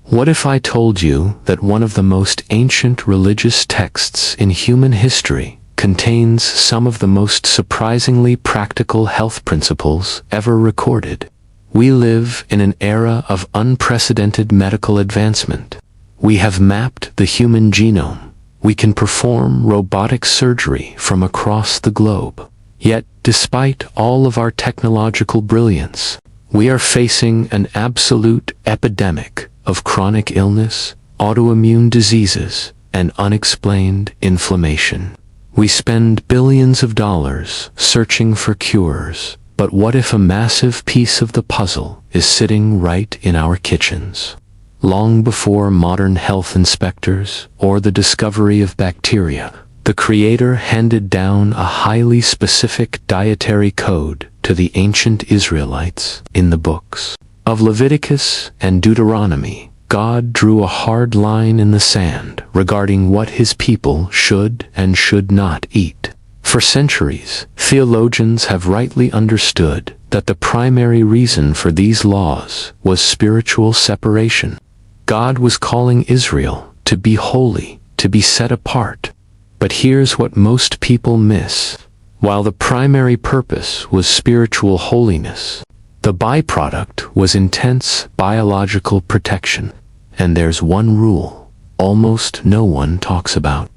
What if I told you that one of the most ancient religious texts in human history contains some of the most surprisingly practical health principles ever recorded? We live in an era of unprecedented medical advancement. We have mapped the human genome. We can perform robotic surgery from across the globe. Yet, despite all of our technological brilliance, we are facing an absolute epidemic of chronic illness, autoimmune diseases, and unexplained inflammation. We spend billions of dollars searching for cures, but what if a massive piece of the puzzle is sitting right in our kitchens? Long before modern health inspectors or the discovery of bacteria, the Creator handed down a highly specific dietary code to the ancient Israelites. In the books of Leviticus and Deuteronomy, God drew a hard line in the sand regarding what his people should and should not eat. For centuries, theologians have rightly understood that the primary reason for these laws was spiritual separation. God was calling Israel to be holy, to be set apart. But here's what most people miss. While the primary purpose was spiritual holiness, the byproduct was intense biological protection. And there's one rule almost no one talks about.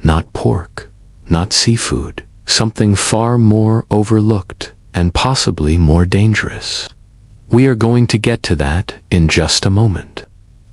Not pork, not seafood, something far more overlooked and possibly more dangerous. We are going to get to that in just a moment.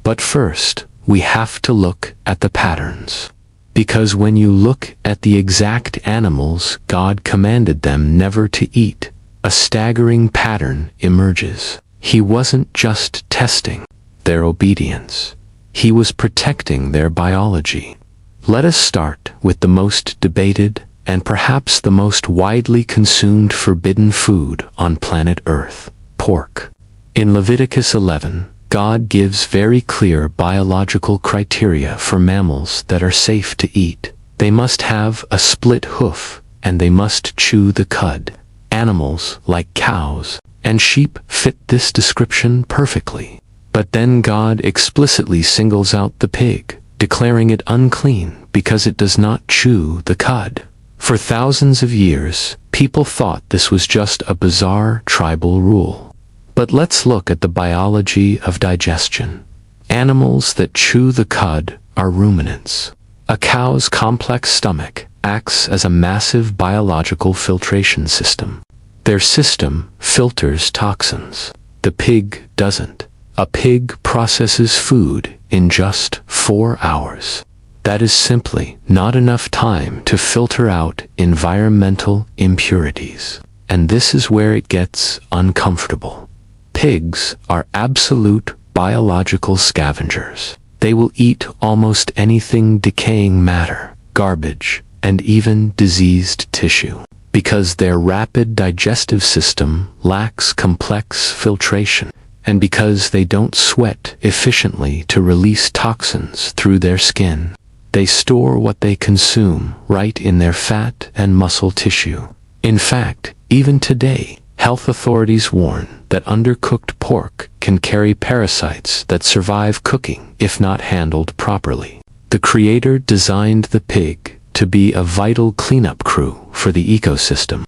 But first, we have to look at the patterns. Because when you look at the exact animals God commanded them never to eat, a staggering pattern emerges. He wasn't just testing their obedience. He was protecting their biology. Let us start with the most debated and perhaps the most widely consumed forbidden food on planet Earth, pork. In Leviticus 11, God gives very clear biological criteria for mammals that are safe to eat. They must have a split hoof, and they must chew the cud. Animals like cows and sheep fit this description perfectly. But then God explicitly singles out the pig, declaring it unclean because it does not chew the cud. For thousands of years, people thought this was just a bizarre tribal rule. But let's look at the biology of digestion. Animals that chew the cud are ruminants. A cow's complex stomach acts as a massive biological filtration system. Their system filters toxins. The pig doesn't. A pig processes food in just 4 hours. That is simply not enough time to filter out environmental impurities. And this is where it gets uncomfortable. Pigs are absolute biological scavengers. They will eat almost anything decaying matter, garbage, and even diseased tissue. Because their rapid digestive system lacks complex filtration, and because they don't sweat efficiently to release toxins through their skin, they store what they consume right in their fat and muscle tissue. In fact, even today, health authorities warn that undercooked pork can carry parasites that survive cooking if not handled properly. The Creator designed the pig to be a vital cleanup crew for the ecosystem.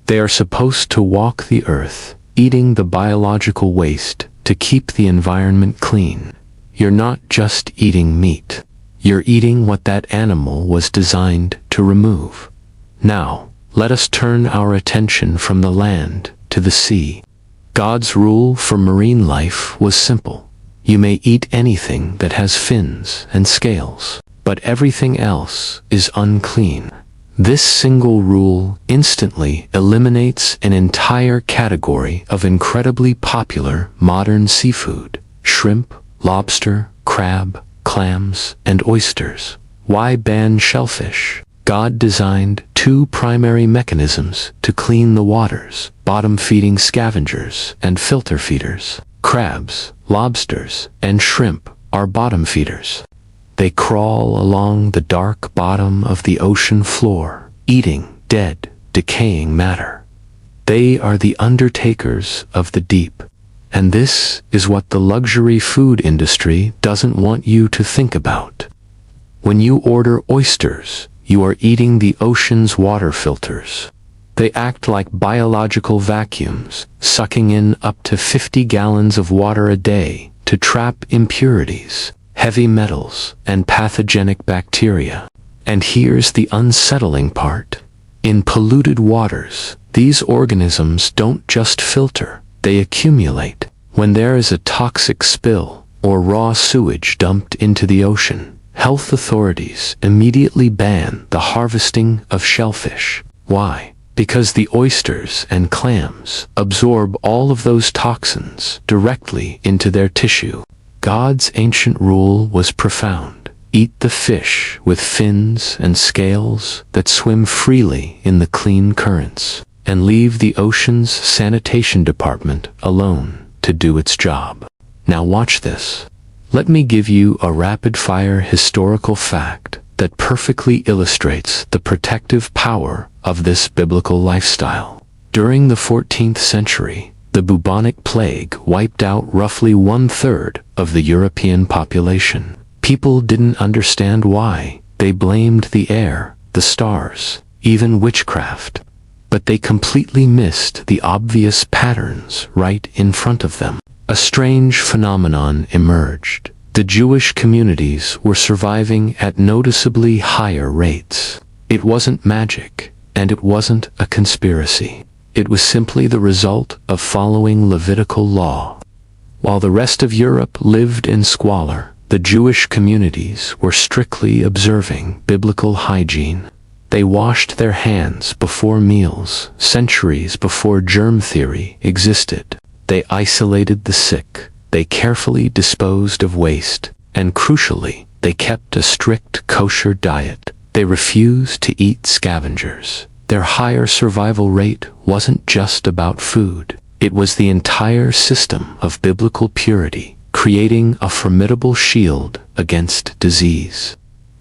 They are supposed to walk the earth, eating the biological waste to keep the environment clean. You're not just eating meat. You're eating what that animal was designed to remove. Now, let us turn our attention from the land to the sea. God's rule for marine life was simple. You may eat anything that has fins and scales, but everything else is unclean. This single rule instantly eliminates an entire category of incredibly popular modern seafood: shrimp, lobster, crab, clams, and oysters. Why ban shellfish? God designed 2 primary mechanisms to clean the waters: bottom-feeding scavengers and filter feeders. Crabs, lobsters, and shrimp are bottom feeders. They crawl along the dark bottom of the ocean floor, eating dead, decaying matter. They are the undertakers of the deep. And this is what the luxury food industry doesn't want you to think about. When you order oysters, you are eating the ocean's water filters. They act like biological vacuums, sucking in up to 50 gallons of water a day to trap impurities, heavy metals, and pathogenic bacteria. And here's the unsettling part. In polluted waters, these organisms don't just filter, they accumulate. When there is a toxic spill or raw sewage dumped into the ocean, health authorities immediately ban the harvesting of shellfish. Why? Because the oysters and clams absorb all of those toxins directly into their tissue. God's ancient rule was profound. Eat the fish with fins and scales that swim freely in the clean currents, and leave the ocean's sanitation department alone to do its job. Now watch this. Let me give you a rapid-fire historical fact that perfectly illustrates the protective power of this biblical lifestyle. During the 14th century, the bubonic plague wiped out roughly 1/3 of the European population. People didn't understand why. They blamed the air, the stars, even witchcraft. But they completely missed the obvious patterns right in front of them. A strange phenomenon emerged. The Jewish communities were surviving at noticeably higher rates. It wasn't magic, and it wasn't a conspiracy. It was simply the result of following Levitical law. While the rest of Europe lived in squalor, the Jewish communities were strictly observing biblical hygiene. They washed their hands before meals, centuries before germ theory existed. They isolated the sick. They carefully disposed of waste. And crucially, they kept a strict kosher diet. They refused to eat scavengers. Their higher survival rate wasn't just about food. It was the entire system of biblical purity, creating a formidable shield against disease.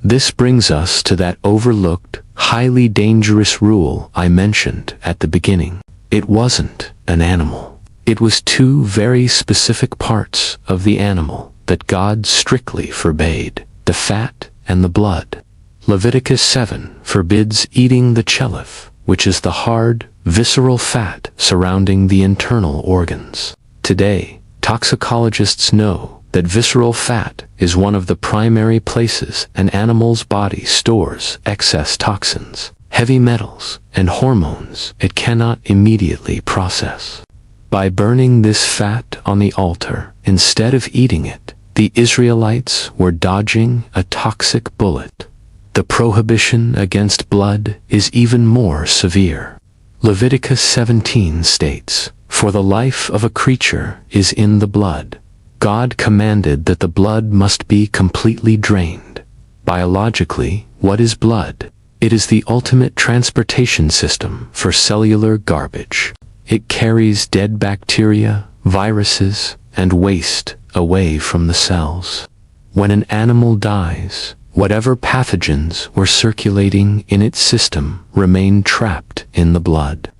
This brings us to that overlooked, highly dangerous rule I mentioned at the beginning. It wasn't an animal. It was two very specific parts of the animal that God strictly forbade: the fat and the blood. Leviticus 7 forbids eating the shellfish, which is the hard, visceral fat surrounding the internal organs. Today, toxicologists know that visceral fat is one of the primary places an animal's body stores excess toxins, heavy metals, and hormones it cannot immediately process. By burning this fat on the altar instead of eating it, the Israelites were dodging a toxic bullet. The prohibition against blood is even more severe. Leviticus 17 states, "For the life of a creature is in the blood." God commanded that the blood must be completely drained. Biologically, what is blood? It is the ultimate transportation system for cellular garbage. It carries dead bacteria, viruses, and waste away from the cells. When an animal dies, whatever pathogens were circulating in its system remain trapped in the blood.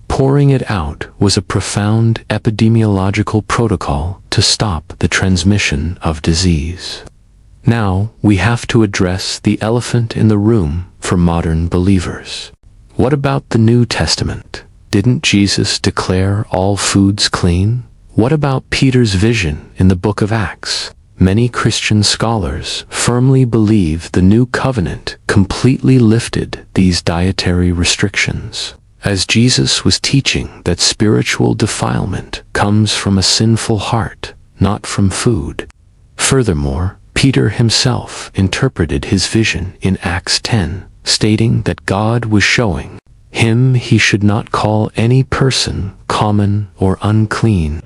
Pouring it out was a profound epidemiological protocol to stop the transmission of disease. Now, we have to address the elephant in the room for modern believers. What about the New Testament? Didn't Jesus declare all foods clean? What about Peter's vision in the book of Acts? Many Christian scholars firmly believe the New Covenant completely lifted these dietary restrictions, as Jesus was teaching that spiritual defilement comes from a sinful heart, not from food. Furthermore, Peter himself interpreted his vision in Acts 10, stating that God was showing him he should not call any person common or unclean.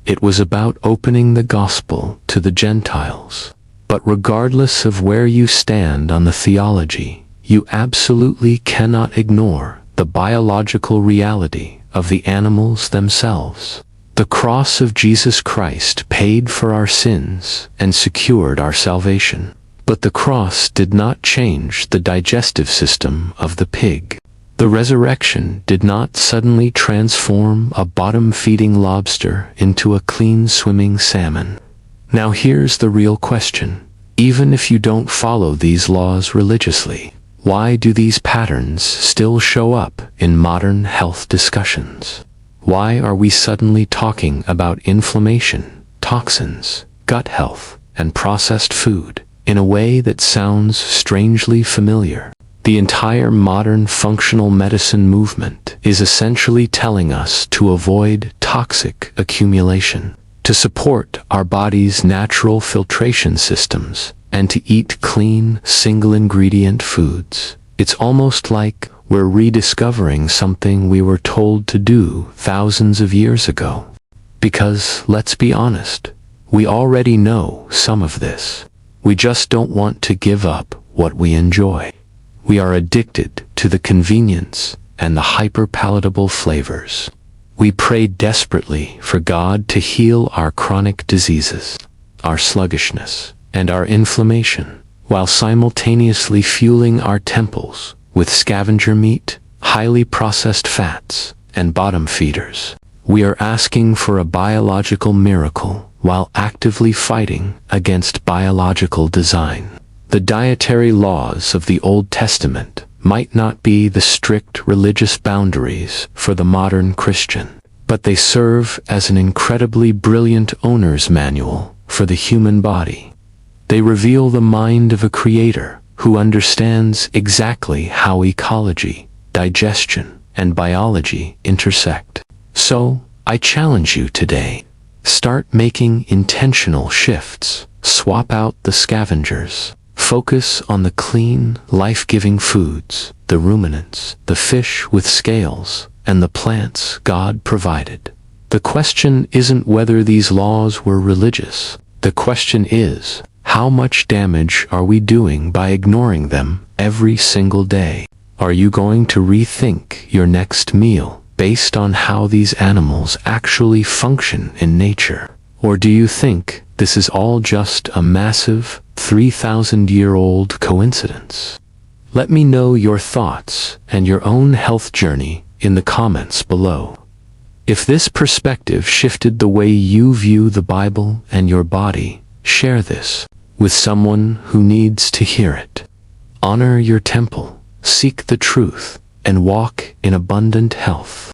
It was about opening the gospel to the Gentiles. But regardless of where you stand on the theology, you absolutely cannot ignore the biological reality of the animals themselves. The cross of Jesus Christ paid for our sins and secured our salvation. But the cross did not change the digestive system of the pig. The resurrection did not suddenly transform a bottom-feeding lobster into a clean-swimming salmon. Now here's the real question. Even if you don't follow these laws religiously, why do these patterns still show up in modern health discussions? Why are we suddenly talking about inflammation, toxins, gut health, and processed food in a way that sounds strangely familiar? The entire modern functional medicine movement is essentially telling us to avoid toxic accumulation, to support our body's natural filtration systems, and to eat clean, single-ingredient foods. It's almost like we're rediscovering something we were told to do thousands of years ago. Because, let's be honest, we already know some of this. We just don't want to give up what we enjoy. We are addicted to the convenience and the hyper-palatable flavors. We pray desperately for God to heal our chronic diseases, our sluggishness, and our inflammation, while simultaneously fueling our temples with scavenger meat, highly processed fats, and bottom feeders. We are asking for a biological miracle while actively fighting against biological design. The dietary laws of the Old Testament might not be the strict religious boundaries for the modern Christian, but they serve as an incredibly brilliant owner's manual for the human body. They reveal the mind of a creator who understands exactly how ecology, digestion, and biology intersect. So, I challenge you today. Start making intentional shifts. Swap out the scavengers. Focus on the clean, life-giving foods, the ruminants, the fish with scales, and the plants God provided. The question isn't whether these laws were religious. The question is, how much damage are we doing by ignoring them every single day? Are you going to rethink your next meal based on how these animals actually function in nature? Or do you think this is all just a massive 3,000-year-old coincidence? Let me know your thoughts and your own health journey in the comments below. If this perspective shifted the way you view the Bible and your body, share this with someone who needs to hear it. Honor your temple, seek the truth, and walk in abundant health.